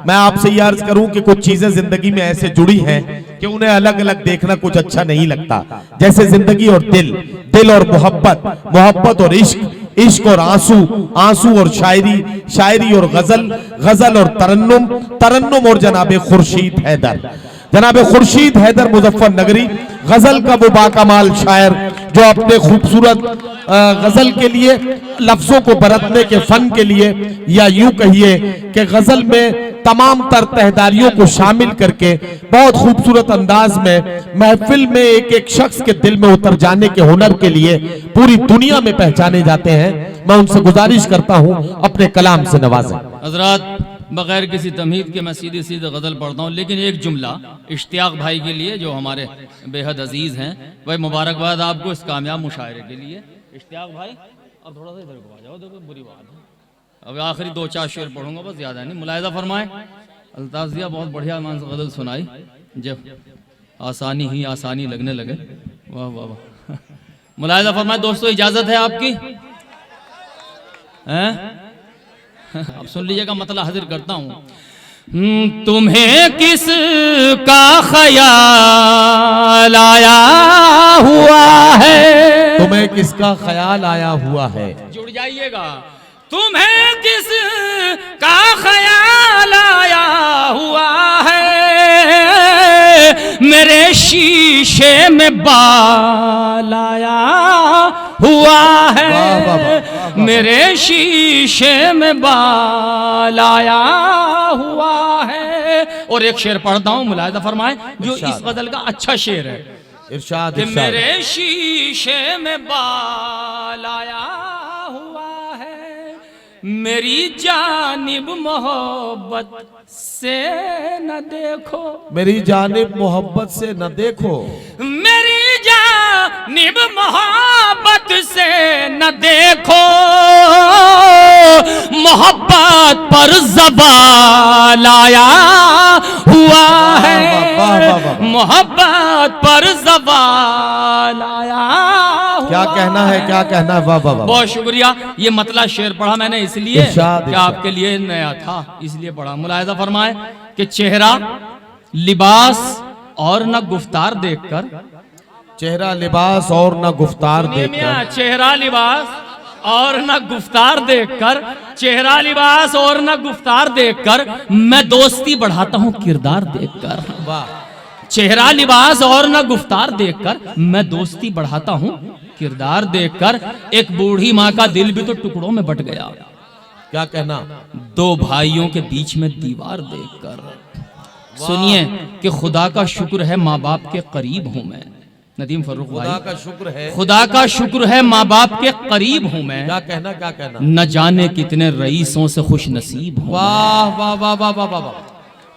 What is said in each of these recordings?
मैं आपसे ये अर्ज करूं कि कुछ चीजें जिंदगी में ऐसे जुड़ी हैं कि उन्हें अलग अलग देखना कुछ अच्छा नहीं लगता। जैसे जिंदगी और दिल और मोहब्बत और इश्क और आंसू और शायरी और गजल और तरन्नुम और जनाब खुर्शीद हैदर मुजफ्फरनगरी, गजल का वो बाकमाल शायर जो अपने खूबसूरत गजल के लिए लफ्जों को बरतने के फन के लिए, या यूं कहिए कि गजल में तमाम तर तहदारियों को शामिल करके बहुत खूबसूरत अंदाज में महफिल में एक एक शख्स के दिल में उतर जाने के हुनर के लिए पूरी दुनिया में पहचाने जाते हैं। मैं उनसे गुजारिश करता हूं अपने कलाम से नवाजें। हजरात, बगैर किसी तमहीद के मैं सीधे गज़ल पढ़ता हूँ, लेकिन एक जुमला इश्तियाक भाई के लिए जो हमारे बेहद अजीज़ हैं। भाई मुबारकबाद आपको इस कामयाब मुशायरे के लिए। इश्तियाक भाई अब थोड़ा सा इधर को आ जाओ, देखो बुरी बात है। अब आखिरी 2-4 शेर पढ़ूंगा, बस ज़्यादा नहीं। मुलाहिज़ा फरमाएं। अल्ताफ़ ज़िया बहुत बढ़िया मान से गज़ल सुनाई, जब आसानी ही आसानी लगने लगे। वाह वाह वाह। मुलाहिज़ा फरमाएं दोस्तों, इजाज़त है आपकी हैं? अब सुन लीजिएगा, मतलब हाजिर करता हूं। तुम्हें किस का ख्याल आया हुआ है? तुम्हें किसका ख्याल आया हुआ है? जुड़ जाइएगा। तुम्हें किस का ख्याल आया हुआ है? मेरे शीशे में बाल आया हुआ है, मेरे शीशे में बाल आया हुआ है। और एक शेर पढ़ता हूं, मुलाहिज़ा फरमाएं, जो इस गजल का अच्छा शेर है। इरशाद। मेरे शीशे में बाल आया हुआ है, मेरी जानिब मोहब्बत से न देखो, मेरी जानिब मोहब्बत से न देखो, मेरी जानिब मोहब्बत से न देखो, मोहब्बत पर ज़वाल आया हुआ है, मोहब्बत पर ज़वाल आया हुआ। क्या कहना है, क्या कहना है? वाह वाह वाह, बहुत शुक्रिया। ये मतलब शेर पढ़ा मैंने इसलिए कि आपके लिए नया था, इसलिए पढ़ा। मुलाहिज़ा फरमाए कि चेहरा लिबास और न गुफ्तार देखकर, चेहरा लिबास और न गुफ्तार देखकर, चेहरा लिबास और न गुफ्तार देखकर, चेहरा लिबास और न गुफ्तार देखकर, मैं दोस्ती बढ़ाता हूँ किरदार देखकर। वाह। चेहरा लिबास और न गुफ्तार देखकर, मैं दोस्ती बढ़ाता हूँ किरदार देखकर। एक बूढ़ी माँ का दिल भी तो टुकड़ों में बट गया, क्या कहना? दो भाइयों के बीच में दीवार देखकर। सुनिए कि खुदा का शुक्र है माँ बाप के करीब हूँ मैं। नदीम फर्रुख भाई, खुदा का शुक्र है, खुदा का शुक्र है माँ बाप के करीब हूँ मैं। क्या कहना, क्या कहना? न जाने कितने रईसों से खुश नसीब हूँ। वाह वाह वाह वाह वाह वाह,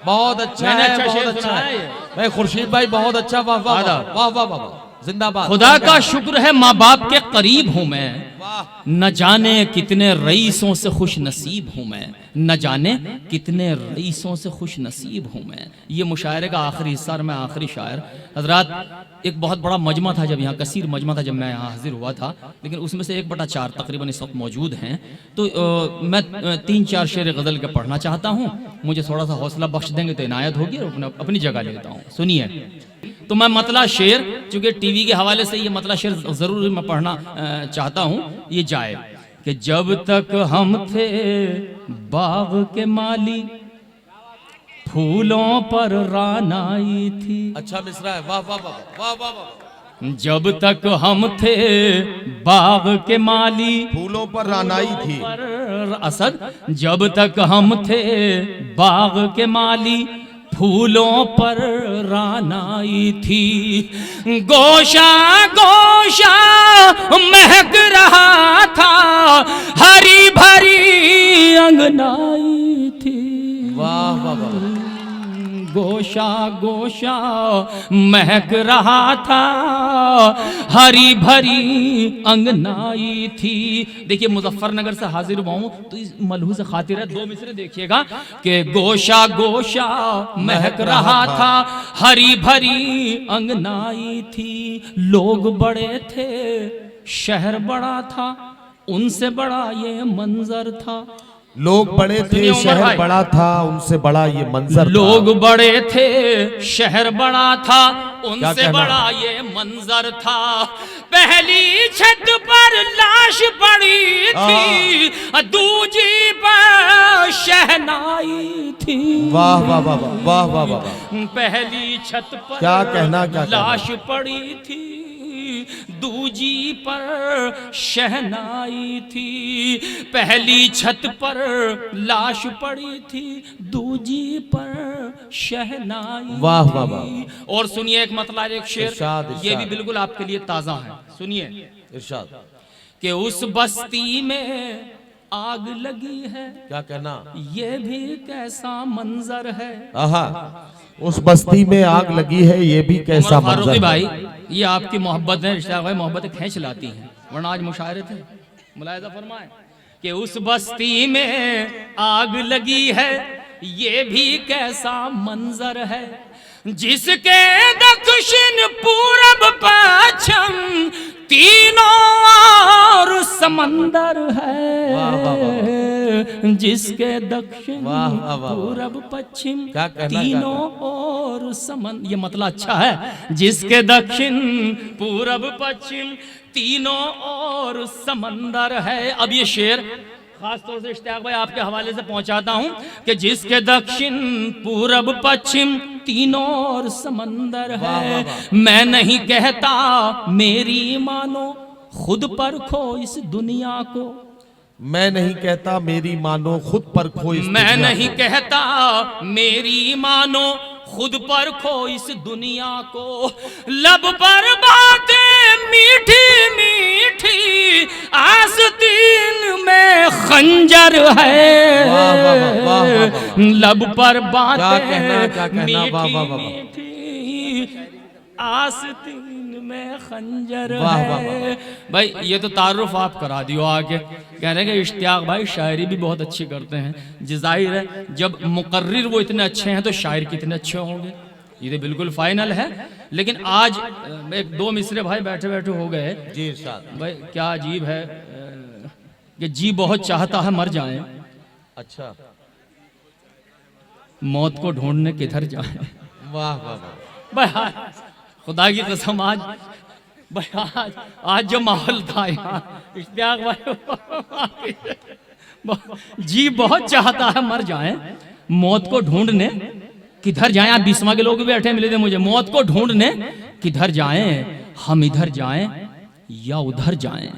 बहुत अच्छा है, बहुत अच्छा है भाई खुर्शीद भाई, बहुत अच्छा। वाह वाह वाह वाह वाह, जिंदाबाद। खुदा का शुक्र है माँ बाप के करीब हूँ मैं, न जाने कितने रईसों से खुश नसीब हूँ मैं, न जाने कितने रईसों से खुश नसीब हूँ मैं। ये मुशायरे का आखिरी हिस्सा और मैं आखिरी शायर। हजरात, एक बहुत बड़ा मजमा था जब यहाँ, कसीर मजमा था जब मैं यहाँ हाजिर हुआ था, लेकिन उसमें से 1/4 तकरीबन इस वक्त मौजूद हैं। तो मैं 3-4 शेर गज़ल के पढ़ना चाहता हूँ। मुझे थोड़ा सा हौसला बख्श देंगे तो इनायत होगी, और अपनी जगह लेता हूँ। सुनिए तो मैं मतला शेर, चूँकि टीवी के हवाले से ये मतला शेर ज़रूर मैं पढ़ना चाहता हूँ। ये जाए कि जब तक हम थे बाग के माली, फूलों पर रानाई थी। अच्छा मिसरा है, वाह वाह वाह वाह वाह वाह। जब तक हम थे बाग के माली, फूलों पर रानाई थी। असद, जब तक हम थे बाग के माली, फूलों पर रानाई थी। गोशा गोशा महक रहा था, हरी भरी अंगनाई थी। वाह वाह वाह। गोशा गोशा महक रहा था, हरी भरी अंगनाई थी। देखिए मुजफ्फरनगर से हाजिर हुआ हूं तो इस मलहूज़ खातिर है, 2 मिसरे देखिएगा कि गोशा गोशा महक रहा था, हरी भरी अंगनाई थी। लोग बड़े थे, शहर बड़ा था, उनसे बड़ा ये मंजर था। लोग बड़े थे सुनिए उमर शहर भाई। बड़ा था, उनसे बड़ा ये मंजर लोग था। बड़े थे शहर बड़ा था, क्या उनसे कहना? बड़ा ये मंजर था। पहली छत पर लाश पड़ी थी, दूजी पर शहनाई थी। वाह वाह वाह वाह वाह वाह वाह वाह। पहली छत पर क्या कहना, क्या कहना? लाश पड़ी थी, दूजी पर शहनाई थी। पहली छत पर लाश पड़ी थी, दूजी पर शहनाई वाह, वाह, थी। वाह। और सुनिए एक मतलब एक शेर, इरशाद, ये भी इरशाद। बिल्कुल आपके लिए ताजा है। सुनिए इरशाद। कि उस बस्ती में आग लगी है, क्या कहना? ये भी कैसा मंजर है। आहा, उस बस्ती में आग लगी है, ये भी कैसा उमर फारूकी मंजर भाई, है। ये आपकी मोहब्बत है, इश्तियाक भाई मोहब्बत खींच लाती है, वरना आज मुशायरे थे। मुलाहिजा फरमाए कि उस बस्ती में आग लगी है, ये भी कैसा मंजर है। जिसके दक्षिण पूरब पश्चिम तीनों और समंदर है। वाह, वाह, वाह। जिसके दक्षिण वाह, वाह, वाह। पूरब पश्चिम क्या कहना, तीनों और समंदर, ये मतलब अच्छा है। जिसके दक्षिण पूरब पश्चिम तीनों और समंदर है। अब ये शेर खास तौर से इश्तियाक भाई आपके हवाले से पहुंचाता हूं कि जिसके दक्षिण पूरब पश्चिम तीनों और समंदर है। वाह, वाह, वाह। मैं नहीं कहता मेरी मानो, खुद परखो इस दुनिया को। मैं नहीं कहता मेरी मानो, खुद परखो इस मैं दुनिया नहीं को। कहता मेरी मानो, खुद परखो इस दुनिया को। लब पर बातें मीठी मीठी, आस्तीन में खंजर है। वाह, वाह, वाह, वाह, वाह, वाह। लब पर बातें क्या कहना, क्या कहना? वाह, वाह, वाह, वाह। मीठी, आस्तीन में खंजर वाह, वाह, है। भाई ये तो तारुफ आप करा दियो आगे। कह रहे हैं कि इश्तियाक भाई शायरी भी बहुत अच्छी करते हैं। जाहिर है जब मुकर्रिर वो इतने अच्छे हैं तो शायर कितने अच्छे होंगे। ये तो बिल्कुल फाइनल है। लेकिन आज एक दो मिसरे भाई बैठे बैठे हो गए। जी इरशाद। भाई क्या अजीब है कि जी बहुत चाहता है मर जाए, अच्छा, मौत को ढूंढने किधर जाए। वाह वाह वाह। भाई खुदा की कसम भाई आज जो माहौल था यहाँ इश्तियाक भाई जी बहुत चाहता है मर जाए, मौत को ढूंढने किधर जाएं। आप बीसवा के लोग भी बैठे मिले थे मुझे। मौत को ढूंढने किधर जाएं, हम इधर जाएं या उधर जाएं,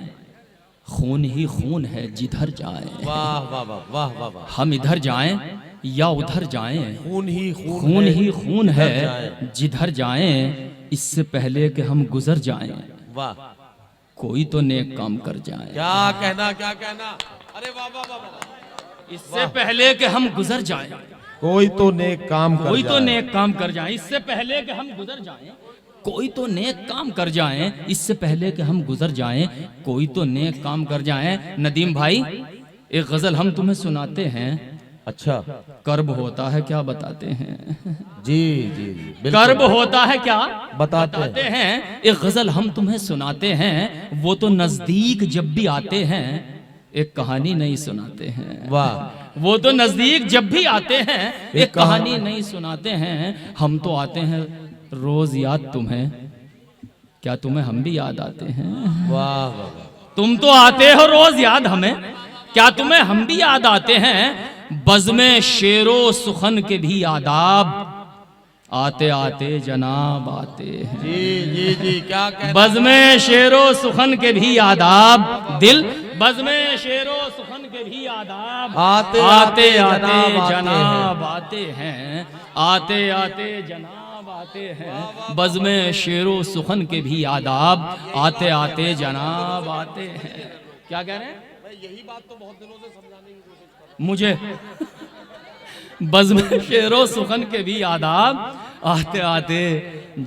खून ही खून है जिधर जाएं। वाह वाह वाह वाह वाह वाह। हम इधर जाएं या उधर जाएं, खून ही खून खून है, ही खून जिधर है जाएं। जिधर जाएं। इससे पहले कि हम गुजर जाएं, वाह, कोई तो नेक काम कर जाए। क्या कहना, क्या कहना? अरे वाह वाह वाह वाह। इससे पहले कि हम गुजर जाएं, कोई तो नेक काम कर कोई तो जाए। नेक काम कर जाएं। इससे पहले कि हम गुजर जाएं, कोई तो नेक काम कर जाएं। इससे पहले कि हम गुजर जाएं, कोई तो नेक काम कर जाएं। नदीम भाई एक गजल हम तुम्हें सुनाते हैं। अच्छा, कर्ब होता है क्या बताते हैं। जी जी जी, बिल्कुल। कर्ब होता है क्या बताते हैं। एक गजल हम तुम्हें सुनाते हैं। वो तो नजदीक जब भी आते हैं, एक कहानी नहीं सुनाते हैं। वाह, वो तो नजदीक जब भी आते हैं, एक कहानी नहीं सुनाते हैं। हम तो आते हैं रोज याद तुम्हें, क्या तुम्हें हम भी याद आते हैं। वाह वाह वाह। तुम तो आते हो रोज याद हमें, क्या तुम्हें हम भी याद आते हैं। बज़्मे शेरो सुखन के भी आदाब, आते आते जनाब आते हैं। जी जी जी, क्या कहना? बज़्मे शेरो सुखन के भी आदाब, दिल बज़्मे शेरो सुखन के भी आदाब, आते आते आते आते जनाब जनाब आते हैं। आते आते जनाब आते हैं। बज़्मे शेरो सुखन के भी आदाब, आते आते जनाब आते हैं। क्या कह रहे हैं? यही बात तो बहुत दिनों से समझाने की कोशिश कर मुझे बज़्म शेरो सुखन के भी आदाब, आते आते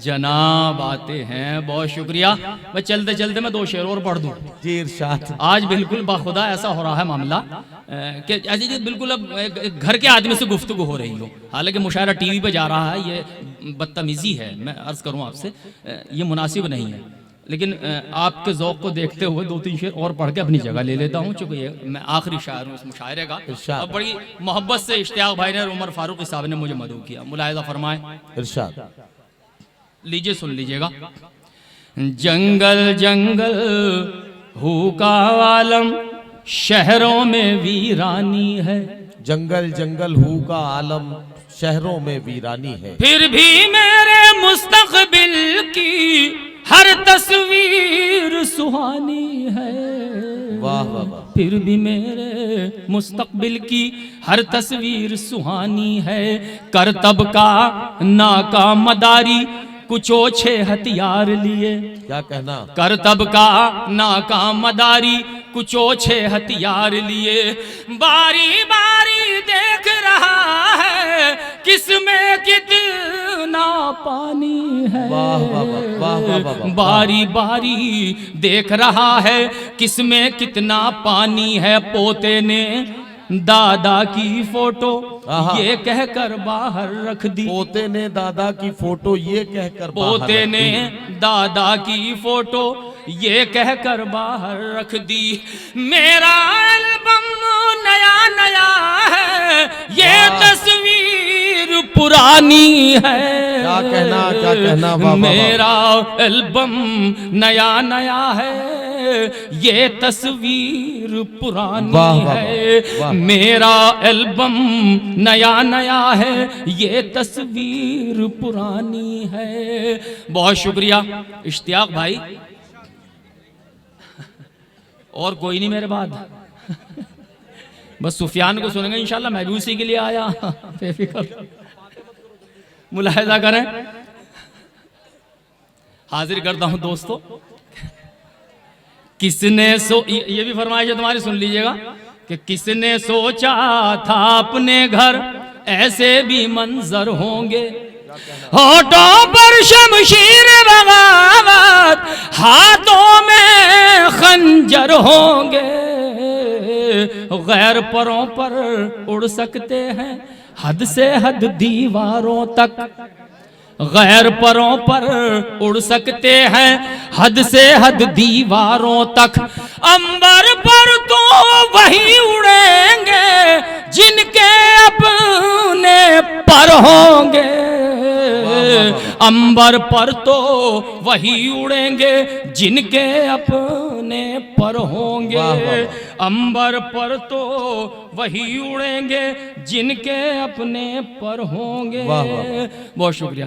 जनाब आते हैं। बहुत शुक्रिया। मैं चलते चलते मैं दो शेर और पढ़ दूं। जी इरशाद। आज बिल्कुल बाखुदा ऐसा हो रहा है मामला कि ऐसी चीज बिल्कुल अब एक घर के आदमी से गुफ्तगू हो रही हो। हालांकि मुशायरा टीवी पे जा रहा है, ये बदतमीजी है। मैं अर्ज करूं आपसे, ये मुनासिब नहीं है। लेकिन आपके ज़ौक़ को देखते हुए 2-3 शेर और पढ़ के अपनी जगह ले लेता हूँ, चूँकि मैं आखिरी शायर हूँ इस मुशायरे का। इरशाद। और बड़ी मोहब्बत से इश्तियाक भाई ने और उमर फारूक साहब ने मुझे मदऊ किया। मुलाहिज़ा फरमाएं, इरशाद। लीजिए सुन लीजिएगा। जंगल जंगल हू का आलम, शहरों में वीरानी है। जंगल जंगल हू का आलम, शहरों में वीरानी है। फिर भी मेरे मुस्तकबिल की हर तस्वीर सुहानी है। वाह वाह वाह। फिर भी मेरे मुस्तकबिल की हर तस्वीर सुहानी है। करतब का नाका मदारी, कुछ ओछे हथियार लिए। क्या कहना। करतब का नाका मदारी, कुछ ओछे हथियार लिए। बारी बारी देख रहा है किसमें कितना पानी है। वाह वाह वाह वाह वाह वाह वाह। बारी बारी देख रहा है किसमें कितना पानी है। पोते ने दादा की फोटो ये कहकर बाहर रख दी। पोते ने दादा की फोटो ये कहकर पोते ने दादा की फोटो ये कहकर बाहर रख दी। मेरा एल्बम नया नया है, ये तस्वीर पुरानी है। क्या कहना क्या कहना। वाह वाह। मेरा एल्बम नया नया है, ये तस्वीर पुरानी वाह वाह है। वाह। मेरा एल्बम नया नया है, ये तस्वीर पुरानी है। बहुत शुक्रिया इश्तियाक भाई। और कोई नहीं मेरे बाद, बस सुफियान को सुनेंगे इंशाल्लाह। मैं भी उसी के लिए आया, बेफिक्र। मुलाहिजा करें, हाजिर करता हूं दोस्तों। किसने ये भी फरमाइश है तुम्हारी, सुन लीजिएगा कि किसने सोचा था अपने घर ऐसे भी मंजर होंगे। होठों पर शमशीर बगावत, हाथों में खंजर होंगे। गैर परों पर उड़ सकते हैं हद से हद दीवारों तक। गैर परों पर उड़ सकते हैं हद से हद दीवारों तक। अंबर पर तो वही उड़ेंगे जिनके अपने पर होंगे। अंबर पर तो वही उड़ेंगे जिनके अपने पर होंगे। अंबर पर तो वही उड़ेंगे जिनके अपने पर होंगे। बहुत शुक्रिया।